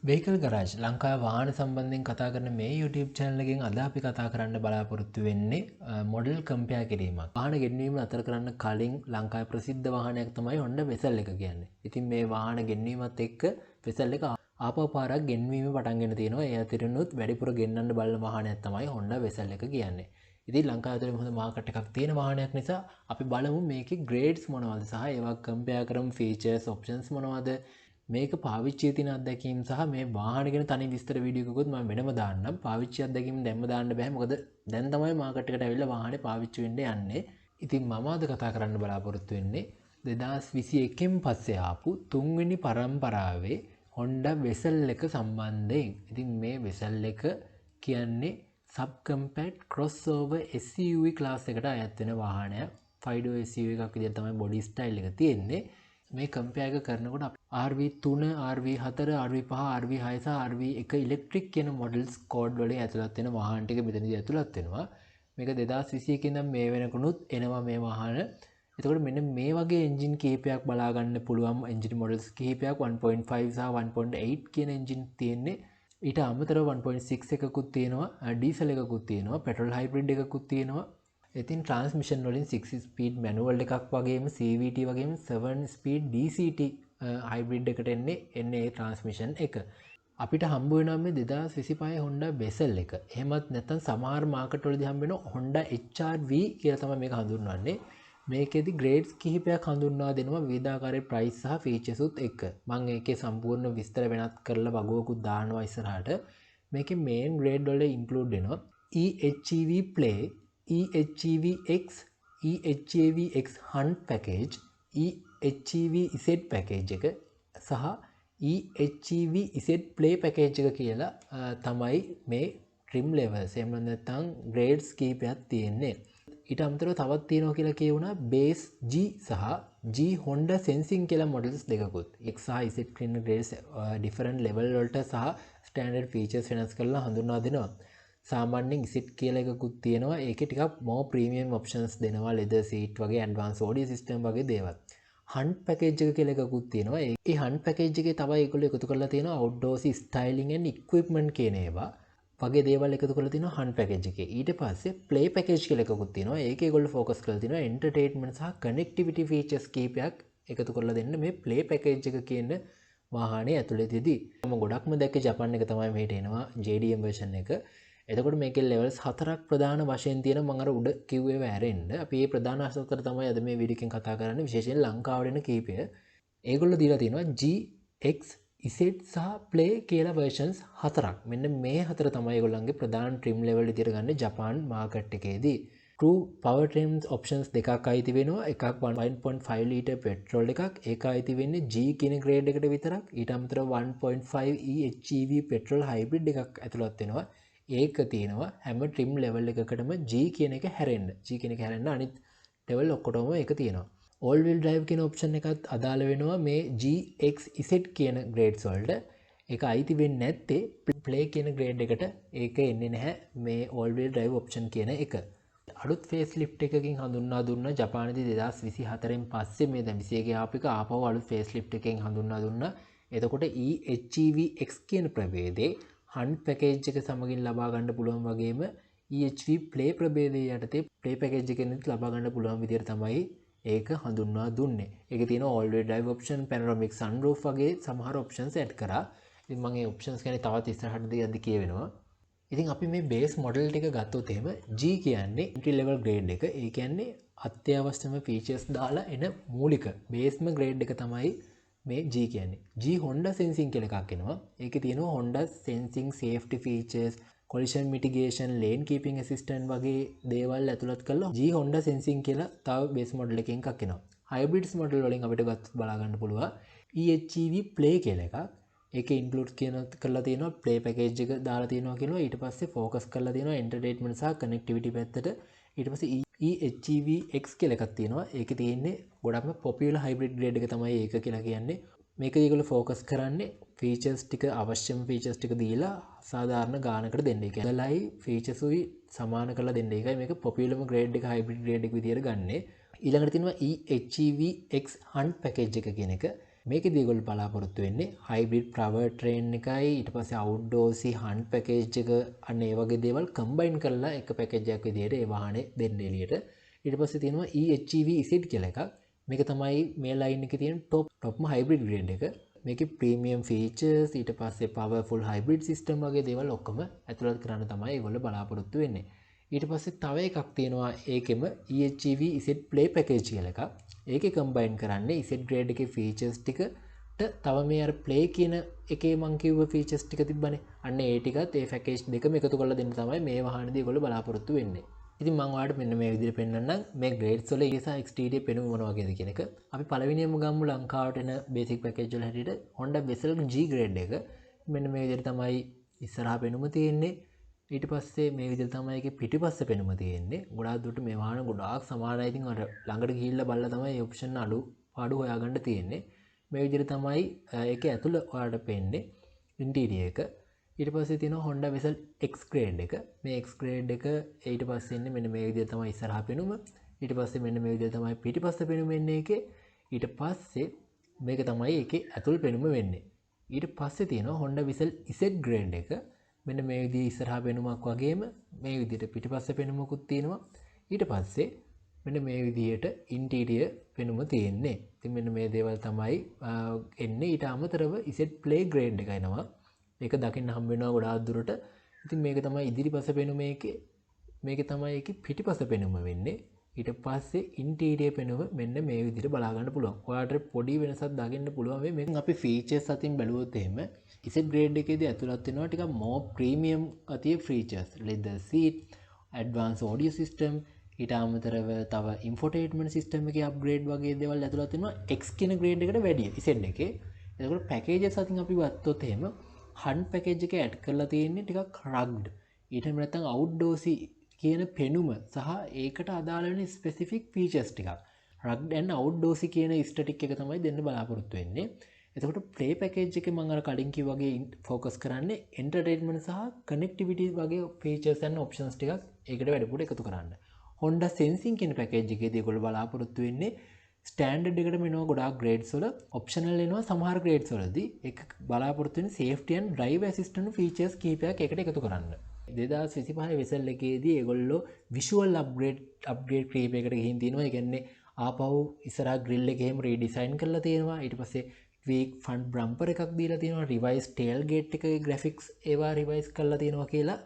Vehicle garage ලංකාවේ වාහන සම්බන්ධයෙන් කතා කරන මේ YouTube channel එකෙන් අද අපි කතා කරන්න බලාපොරොත්තු වෙන්නේ මොඩල් කම්පෙයාර් කිරීමක්. වාහන ගෙන්වීම අතර කරන්න කලින් ලංකාවේ ප්‍රසිද්ධ වාහනයක් තමයි Honda Vezel එක කියන්නේ. ඉතින් මේ වාහන ගෙන්වීමත් එක්ක Vezel එක ආපහු පාරක් ගෙන්වීම පටන්ගෙන තියෙනවා. ඒ අතරිනුත් වැඩිපුර ගෙන්නන්න බලන වාහනයක් තමයි Honda Vezel එක කියන්නේ. ඉතින් ලංකාවේ ඇතුලේ හොඳ මාකට් එකක් තියෙන වාහනයක් නිසා අපි බලමු මේකේ ග්‍රේඩ්ස් මොනවද සහ ඒවා කම්පෙයාර් කරමු ෆීචර්ස් ඔප්ෂන්ස් මොනවද මේක පාවිච්චියේ තියෙන අත්දැකීම් සහ මේ වාහන ගැන තනි විස්තර වීඩියෝ එකකුත් මම වෙනම දාන්නම්. පාවිච්චි අත්දැකීම් දැම්ම දාන්න බෑ. මොකද දැන් තමයි මාකට් එකට ඇවිල්ලා වාහනේ පාවිච්චි වෙන්න යන්නේ. ඉතින් මම අද කතා කරන්න බලාපොරොත්තු වෙන්නේ 2021න් පස්සේ ආපු තුන්වෙනි පරම්පරාවේ Honda Vezel එක සම්බන්ධයෙන්. ඉතින් මේ Vezel එක කියන්නේ sub compact crossover SUV class එකට අයත් වෙන වාහනයක්. 5-door SUV එකක් විදිහට තමයි body style එක තියෙන්නේ. මේ කම්පෙයාර් එක කරනකොට RV3, RV4, RV5, RV6 සහ RV1 ඉලෙක්ට්‍රික් කියන මොඩල්ස් කෝඩ් වලින් ඇතුළත් වෙන වාහන ටික මෙතනදී ඇතුළත් වෙනවා. මේක 2021 ඉඳන් මේ වෙනකනුත් එනවා මේ වාහන. එතකොට මෙන්න මේ වගේ එන්ජින් කිහිපයක් බලා ගන්න පුළුවන් එන්ජින් මොඩල්ස් කිහිපයක් 1.5 සහ 1.8 කියන එන්ජින් තියෙන්නේ. ඊට අමතරව 1.6 එකකුත් තියෙනවා, ඩීසල් එකකුත් තියෙනවා, පෙට්‍රල් හයිබ්‍රිඩ් එකකුත් තියෙනවා. ඉතින් ට්‍රාන්ස්මිෂන් වලින් 6 ස්පීඩ් මැනුවල් එකක් වගේම CVT වගේම 7 ස්පීඩ් DCT හයිබ්‍රිඩ් එකට එන්නේ ඒ ට්‍රාන්ස්මිෂන් එක. අපිට හම්බ වෙනවා මේ 2025 Honda Vezel එක. එහෙමත් නැත්නම් සමහර මාකට් වලදී හම්බ වෙන Honda HR-V කියලා තමයි මේක හඳුන්වන්නේ. මේකෙදි ග්‍රේඩ්ස් කිහිපයක් හඳුන්වා දෙනවා විවිධාකාරයේ ප්‍රයිස් සහ ෆීචර්ස් උත් එක්ක. මම ඒකේ සම්පූර්ණ විස්තර වෙනත් කරලා වගුවකුත් දානවා ඉස්සරහට. මේකේ මේන් ග්‍රේඩ් වල ඉන්ක්ලූඩ් වෙනවා EHEV Play, EHEVX, EHEVX Hunt package, EHEV Z package එක සහ EHEV Z Play package එක කියලා තමයි මේ trim levels එහෙම නැත්නම් grades කීපයක් තියෙන්නේ. ඊට අමතරව තවත් තියෙනවා කියලා කියුණා base G සහ G Honda Sensing කියලා models දෙකකුත්. X සහ Z කියන grades different level වලට සහ standard features වෙනස් කරලා හඳුන්වා දෙනවා. සාමාන්‍යයෙන් ඉසිට් කියලා එකකුත් තියෙනවා. ඒකේ ටිකක් more premium options දෙනවා. leather seat වගේ advanced audio system වගේ දේවල්. hunt package එක කියලා එකකුත් තියෙනවා. ඒ hunt package එකේ තව ඒගොල්ලෝ එකතු කරලා තියෙනවා outdoors styling and equipment කියන ඒවා වගේ දේවල් එකතු කරලා තියෙනවා hunt package එකේ. ඊට පස්සේ play package කියලා එකකුත් තියෙනවා. ඒකේ ඒගොල්ලෝ focus කරලා තියෙනවා entertainment සහ connectivity features කීපයක් එකතු කරලා දෙන්න මේ play package එක කියන වාහනේ ඇතුළතදී. මම ගොඩක්ම දැක්කේ ජපාන් එක තමයි මෙහෙට එනවා JDM version එක. එතකොට මේකේ levels 4ක් ප්‍රධාන වශයෙන් තියෙන මම අර උඩ කිව්වේ වැරෙන්න. අපි මේ ප්‍රධාන හතර තමයි අද මේ වීඩියෝ එකෙන් කතා කරන්නේ විශේෂයෙන් ලංකාවට එන කීපය. ඒගොල්ලෝ දීලා තියෙනවා GX, Z සහ Play කියලා versions 4ක්. මෙන්න මේ හතර තමයි ඒගොල්ලන්ගේ ප්‍රධාන trim level විදියට ගන්න ජපාන් මාකට් එකේදී. True powertrain options දෙකක් අයිති වෙනවා. එකක් 1.5 liter petrol එකක්. ඒක අයිති වෙන්නේ G කියන grade එකට විතරක්. ඊට අමතරව 1.5 EHEV petrol hybrid එකක් ඇතුළත් වෙනවා. ඒක තියෙනවා හැම trim level එකකටම G කියන එක හැරෙන්න. G කියන එක හැරෙන්න අනිත් level ඔක්කොටම ඒක තියෙනවා. all wheel drive කියන option එකත් අදාළ වෙනවා මේ GXZ කියන grades වලට. ඒක අයිති වෙන්නේ නැත්තේ play කියන grade එකට. ඒක එන්නේ නැහැ මේ all wheel drive option කියන එක. අලුත් facelift එකකින් හඳුන්වා දුන්නා ජපානයේදී 2024න් පස්සේ මේ දැන් 21 ආපු එක ආපහු අලුත් facelift එකකින් හඳුන්වා දුන්නා. එතකොට EHEVX කියන ප්‍රභේදේ hunt package එක සමගින් ලබා ගන්න පුළුවන් වගේම EHV play ප්‍රභේදයේ යටතේ play package එකෙන් ලබා ගන්න පුළුවන් විදිහට තමයි ඒක හඳුන්වා දුන්නේ. ඒකේ තියෙන all wheel drive option, panoramic sunroof වගේ සමහර options add කරා. ඉතින් මම මේ options ගැන තවත් ඉස්සරහට යද්දි කියවෙනවා. ඉතින් අපි මේ base model ටික ගත්තොත් එහෙම G කියන්නේ entry level grade එක. ඒ කියන්නේ අත්‍යවශ්‍යම features දාලා එන මූලික බේස්ම grade එක තමයි මේ G කියන්නේ. G Honda Sensing කියලා එකක් එනවා. ඒකේ තියෙනවා Honda Sensing safety features, collision mitigation, lane keeping assistant වගේ දේවල් ඇතුළත් කරලා G Honda Sensing කියලා තව base model එකකින් එකක් එනවා. hybrids model වලින් අපිට බලා ගන්න පුළුවන් EHEV Play කියලා එකක්. ඒකේ include කරලා තියෙනවා play package එක දාලා තියෙනවා කියනවා. ඊට පස්සේ focus කරලා තියෙනවා entertainment සහ connectivity පැත්තට. ඊට පස්සේ EHEVX කියලා එකක් තියෙනවා. ඒකේ තියෙන්නේ ගොඩක්ම popular hybrid grade එක තමයි ඒක කියලා කියන්නේ. මේක ඒගොල්ලෝ focus කරන්නේ features ටික අවශ්‍යම features ටික දීලා සාධාරණ ගානකට දෙන්න. ඒ කියන්නේ features උයි සමාන කරලා දෙන්න. ඒකයි මේක popularම grade එක hybrid grade එක විදියට ගන්නෙ. ඊළඟට තියෙනවා EHEVX Hunt package එක කියන එක. මේකෙදී ඒගොල්ලෝ බලාපොරොත්තු වෙන්නේ හයිබ්‍රිඩ් පවර් ට්‍රේන් එකයි ඊට පස්සේ අවුට්ඩෝර්සි හන්ට් පැකේජ් එක අන්න ඒ වගේ දේවල් කම්බයින් කරලා එක පැකේජ් එකක් විදිහට ඒ වාහනේ දෙන්න එළියට. ඊට පස්සේ තියෙනවා EHEV Z කියලා එකක්. මේක තමයි මේ ලයින් එකේ තියෙන টොප්ම හයිබ්‍රිඩ් ග්‍රේඩ් එක. මේකේ ප්‍රීමියම් ෆීචර්ස් ඊට පස්සේ පවර්ෆුල් හයිබ්‍රිඩ් සිස්ටම් වගේ දේවල් ඔක්කොම ඇතුළත් කරන්න තමයි ඒගොල්ලෝ බලාපොරොත්තු වෙන්නේ. ඊට පස්සේ තව එකක් තියෙනවා ඒකෙම EHEV Z Play පැකේජ් කියලා එකක්. ඒකේ කම්බයින් කරන්නේ Z ග්‍රේඩ් එකේ ෆීචර්ස් ටිකට තව මේ අර Play කියන එකේ මං කිව්ව ෆීචර්ස් ටික තිබ්බනේ. අන්න ඒ ටිකත් ඒ පැකේජ් දෙකම එකතු කරලා දෙන්න තමයි මේ වාහනේදී ඒගොල්ලෝ බලාපොරොත්තු වෙන්නේ. ඉතින් මම ඔයාලට මෙන්න මේ විදිහට පෙන්නන්නම් මේ ග්‍රේඩ්ස් වල ESA exterior පෙනුම මොන වගේද කියන එක. අපි පළවෙනියම ගමු ලංකාවට එන බේසික් පැකේජ් වල හැටියට Honda Vezel G ග්‍රේඩ් එක. මෙන්න මේ විදිහට තමයි ඉස්සරහා පෙනුම තියෙන්නේ. ඊට පස්සේ මේ විදිහට තමයි ඒකේ පිටිපස්ස පෙනුම තියෙන්නේ. ගොඩාක් දුරට මේ වාහන ගොඩාක් සමානයි. ඉතින් අර ළඟට ගිහිල්ලා බලලා තමයි මේ ඔප්ෂන් අඩු හොයාගන්න තියෙන්නේ. මේ විදිහට තමයි ඒකේ ඇතුළ ඔයාලට පෙන්නේ ඉන්ටීරියර් එක. ඊට පස්සේ තියෙනවා Honda Vezel X grade එක. මේ X grade එක ඊට පස්සේ ඉන්නේ මෙන්න මේ විදිහට තමයි ඉස්සරහා පෙනුම. ඊට පස්සේ මෙන්න මේ විදිහට තමයි පිටිපස්ස පෙනුම එන්නේ ඒකේ. ඊට පස්සේ මේක තමයි ඒකේ ඇතුළ පෙනුම වෙන්නේ. ඊට පස්සේ තියෙනවා Honda Vezel Z grade එක. මෙන්න මේ විදිහේ ඉස්සරහා පෙනුමක් වගේම මේ විදිහට පිටිපස්ස පෙනුමකුත් තියෙනවා. ඊට පස්සේ මෙන්න මේ විදිහට ඉන්ටීරියර් පෙනුම තියෙන්නේ. ඉතින් මෙන්න මේ දේවල් තමයි එන්නේ. ඊට අමතරව Z Play grade එක එනවා. ඒක දකින්න හම්බ වෙනවා ගොඩාක් දුරට. ඉතින් මේක තමයි ඉදිරිපස පෙනුම එකේ. මේක තමයි ඒකේ පිටිපස පෙනුම වෙන්නේ. ඊට පස්සේ ඉන්ටීරියර් පෙනුම මෙන්න මේ විදිහට බලා ගන්න පුළුවන්. ඔයාලට පොඩි වෙනසක් දකින්න පුළුවන් මේ. මේක අපි ෆීචර්ස් අතින් බැලුවොත් එහෙම Z grade එකේදී ඇතුළත් වෙනවා ටිකක් more premium ගතිය features. leather seat, advanced audio system, ඊට අමතරව තව infotainment system එකේ upgrade වගේ දේවල් ඇතුළත් වෙනවා X කියන grade එකට වැඩිය Z එකේ. එතකොට packages අතින් අපි ගත්තොත් එහෙම හන්ට් පැකේජ් එක ඇඩ් කරලා තියෙන්නේ ටිකක් rugged. ඊටම නැත්නම් outdoorsy කියන පෙනුම සහ ඒකට අදාළ වෙන ස්පෙસિෆික් ෆීචර්ස් ටිකක්. rugged and outdoorsy කියන ස්ටැටික් එක තමයි දෙන්න බලාපොරොත්තු වෙන්නේ. එතකොට play package එකේ මම අර කලින් කිව්වා වගේ ફોකස් කරන්නේ entertainment සහ connectivity වගේ features and options ටිකක් ඒකට වැඩිපුර එකතු කරන්න. Honda Sensing කියන පැකේජ් එකේදී ඒගොල්ලෝ බලාපොරොත්තු වෙන්නේ ස්ටෑන්ඩඩ් එකට මෙනවා ගොඩාක් ග්‍රේඩ්ස් වල ඔප්ෂනල් එනවා සමහර ග්‍රේඩ්ස් වලදී ඒක බලාපොරොත්තු වෙන safety and drive assistant features කීපයක් එකට එකතු කරන්න. 2025 වෙසල් එකේදී ඒගොල්ලෝ විෂුවල් අප්ග්‍රේඩ් කීපයකට ගිහින් තියෙනවා. ඒ කියන්නේ ආපහු ඉස්සරහා ග්‍රිල් එක එහෙම රීඩිසයින් කරලා තියෙනවා. ඊට පස්සේ tweak front bumper එකක් දීලා තියෙනවා. රිවයිස් tailgate එකේ graphics ඒවා රිවයිස් කරලා තියෙනවා කියලා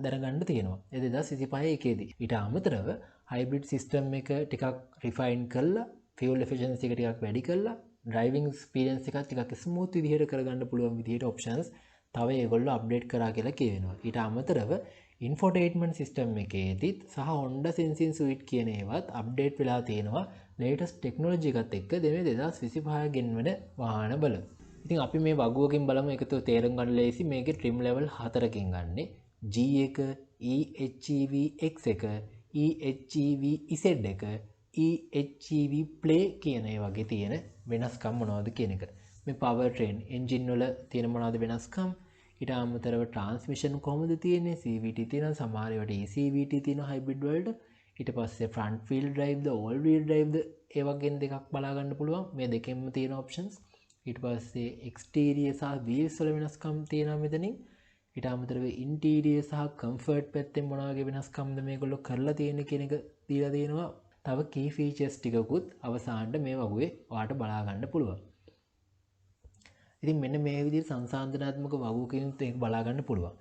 දැනගන්න තියෙනවා. ඒ 2025 එකේදී. ඊට අමතරව hybrid system එක ටිකක් refine කරලා fuel efficiency එක ටිකක් වැඩි කරලා driving experience එක ටිකක් smooth විදිහට කරගන්න පුළුවන් විදිහට options තව ඒගොල්ලෝ අප්ඩේට් කරා කියලා කියවෙනවා. ඊට අමතරව infotainment system එකේදීත් සහ Honda Sensing Suite කියන ඒවත් අප්ඩේට් වෙලා තියෙනවා latest technology එකත් එක්ක 2025 ගෙන්වන වාහන වල. ඉතින් අපි මේ වගුවකින් බලමු එකතු තේරුම් ගන්න ලේසි. මේකේ trim level 4කින් ගන්නෙ G එක, EHEV X එක, EHEV Z එක, EHEV Play කියන ඒ වගේ තියෙන වෙනස්කම් මොනවද කියන එක. මේ power train engine වල තියෙන මොනවද වෙනස්කම්? ඊට අමතරව transmission කොහොමද තියෙන්නේ? CVT තියෙනවා, සමහර ඒවාට ECVT තියෙනවා hybrid වලට. ඊට පස්සේ front wheel drive ද all wheel drive ද ඒ වගේ දෙකක් බලා ගන්න පුළුවන්. මේ දෙකෙන්ම තියෙන options. ඊට පස්සේ exterior සහ wheels වල වෙනස්කම් තියෙනවා මෙතනින්. ඊට අමතරව interior සහ comfort පැත්තෙන් මොන වගේ වෙනස්කම්ද මේගොල්ලෝ කරලා තියෙන්නේ කියන එක දීලා තියෙනවා. තව key features ටිකකුත් අවසානට මේ වගේ ඔයාලට බලා ගන්න පුළුවන්. ඉතින් මෙන්න මේ විදිහට සංසන්දනාත්මක වගුවකින් ඒක බලා ගන්න පුළුවන්.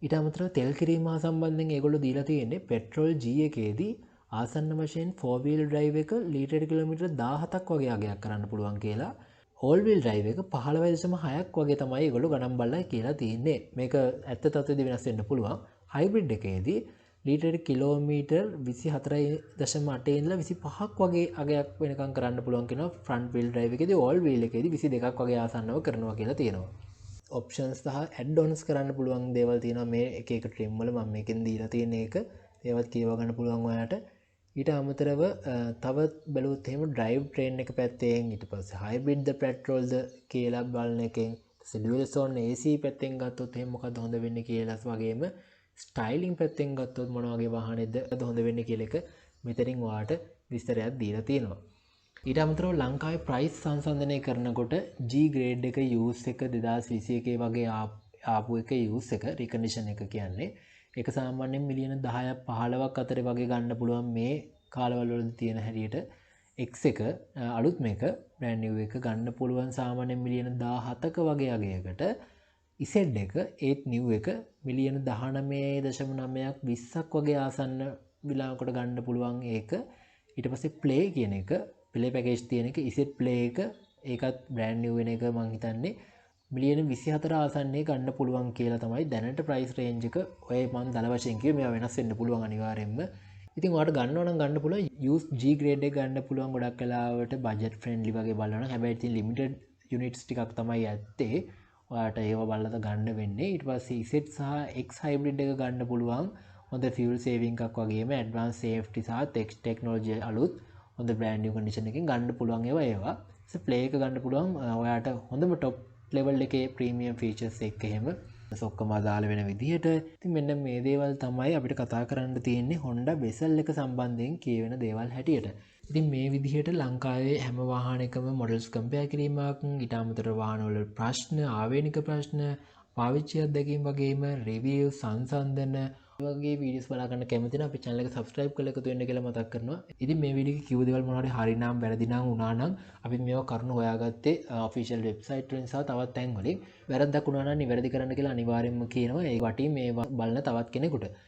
ඊට අමතරව තෙල් කිරීම සම්බන්ධයෙන් ඒගොල්ලෝ දීලා තියෙන්නේ පෙට්‍රෝල් G එකේදී ආසන්න වශයෙන් 4 wheel drive එක ලීටර් කිලෝමීටර් 17ක් වගේ අගයක් කරන්න පුළුවන් කියලා. all wheel drive එක 15.6ක් වගේ තමයි ඒගොල්ලෝ ගණන් බලලා කියලා තියෙන්නේ. මේක ඇත්ත තත්ත්වෙදී වෙනස් වෙන්න පුළුවන්. hybrid එකේදී ලීටර් කිලෝමීටර් 24.8 ඉඳලා 25ක් වගේ අගයක් වෙනකම් කරන්න පුළුවන් කියනවා. front wheel drive එකේදී all wheel එකේදී 22ක් වගේ ආසන්නව කරනවා කියලා තියෙනවා. options සහ add-ons කරන්න පුළුවන් දේවල් තියෙනවා මේ එක එක trim වල. මම මේකෙන් දීලා තියෙන එක ඒවත් කියව ගන්න පුළුවන් ඔයාලට. ඊට අමතරව තවත් බැලුවොත් එහෙම ඩ්‍රයිව් ට්‍රේන් එක පැත්තෙන් ඊට පස්සේ හයිබ්‍රිඩ්ද පෙට්‍රෝල්ද කියලා බලන එකෙන් ඩුවල් සෝන් AC පැත්තෙන් ගත්තොත් එහෙම මොකක්ද හොඳ වෙන්නේ කියලා වගේම ස්ටයිලින් පැත්තෙන් ගත්තොත් මොන වගේ වාහනේද හොඳ වෙන්නේ කියලා එක මෙතනින් ඔයාලට විස්තරයක් දීලා තියෙනවා. ඊට අමතරව ලංකාවේ ප්‍රයිස් සංසන්දනය කරනකොට G ග්‍රේඩ් එක යූස් එක 2021 වගේ ආපු එක යූස් එක රිකන්ඩිෂන් එක කියන්නේ ඒක සාමාන්‍යයෙන් මිලියන 10ක් 15ක් අතර වගේ ගන්න පුළුවන් මේ කාලවල වල තියෙන හැටියට X එක අලුත් මේක බ්‍රෑන්ඩ් නිව් එක ගන්න පුළුවන් සාමාන්‍යයෙන් මිලියන 17ක වගේ අගයකට Z එක ඒත් නිව් එක මිලියන 19.9ක් 20ක් වගේ ආසන්න විලාවකට ගන්න පුළුවන් ඒක ඊට පස්සේ ප්ලේ කියන එක ප්ලේ පැකේජ් තියෙන එක Z ප්ලේ එක ඒකත් බ්‍රෑන්ඩ් නිව් වෙන එක මම හිතන්නේ මිලියන 24 ආසන්නයේ ගන්න පුළුවන් කියලා තමයි දැනට ප්‍රයිස් රේන්ජ් එක ඔය මම දල වශයෙන් කිව්වේ මේවා වෙනස් වෙන්න පුළුවන් අනිවාර්යෙන්ම. ඉතින් ඔයාලට ගන්නව නම් ගන්න පුළුවන් යූස් G grade එක ගන්න පුළුවන් ගොඩක් වෙලාවට බජට් ෆ්‍රෙන්ඩ්ලි වගේ බලනවා. හැබැයි ඉතින් ලිමිටඩ් යුනිට්ස් ටිකක් තමයි ඇත්තේ. ඔයාලට ඒව බලලා ගන්න වෙන්නේ. ඊට පස්සේ Z සහ X hybrid එක ගන්න පුළුවන්. හොඳ ෆියුල් සේවිං එකක් වගේම ඇඩ්වාන්ස් සේෆ්ටි සහ ටෙක්නොලොජි අලුත් හොඳ බ්‍රෑන්ඩ් නිව් කන්ඩිෂන් එකකින් ගන්න පුළුවන් ඒවා. ඉතින් ප්ලේ එක ගන්න පුළුවන් ඔයාලට හොඳම টොප් ලෙවල් එකේ ප්‍රීමියම් ෆීචර්ස් එක්ක එහෙම ඔක්කොම අදාළ වෙන විදිහට. ඉතින් මෙන්න මේ දේවල් තමයි අපිට කතා කරන්න තියෙන්නේ Honda Bezel එක සම්බන්ධයෙන් කියවෙන දේවල් හැටියට. ඉතින් මේ විදිහට ලංකාවේ හැම වාහනයකම මොඩල්ස් කම්පෙයාර් කිරීමක්, ඊට අමතරව වාහනවල ප්‍රශ්න, ආවේනික ප්‍රශ්න, පාවිච්චි අත්දැකීම් වගේම රිවිව් සංසන්දන වගේ වීඩියෝස් බලා ගන්න කැමති නම් අපේ channel එක subscribe කරලා එකතු වෙන්න කියලා මතක් කරනවා. ඉතින් මේ වීඩියෝ එකේ කිව්ව දේවල් මොනවාරි හරි නම් වැරදි නම් වුණා නම් අපි මේවා කරුණු හොයාගත්තේ official website වලින් සහ තවත් තැන් වලින්. වැරද්දක් වුණා නම් නිවැරදි කරන්න කියලා අනිවාර්යෙන්ම කියනවා. ඒ වටින් මේ බලන තවත් කෙනෙකුට.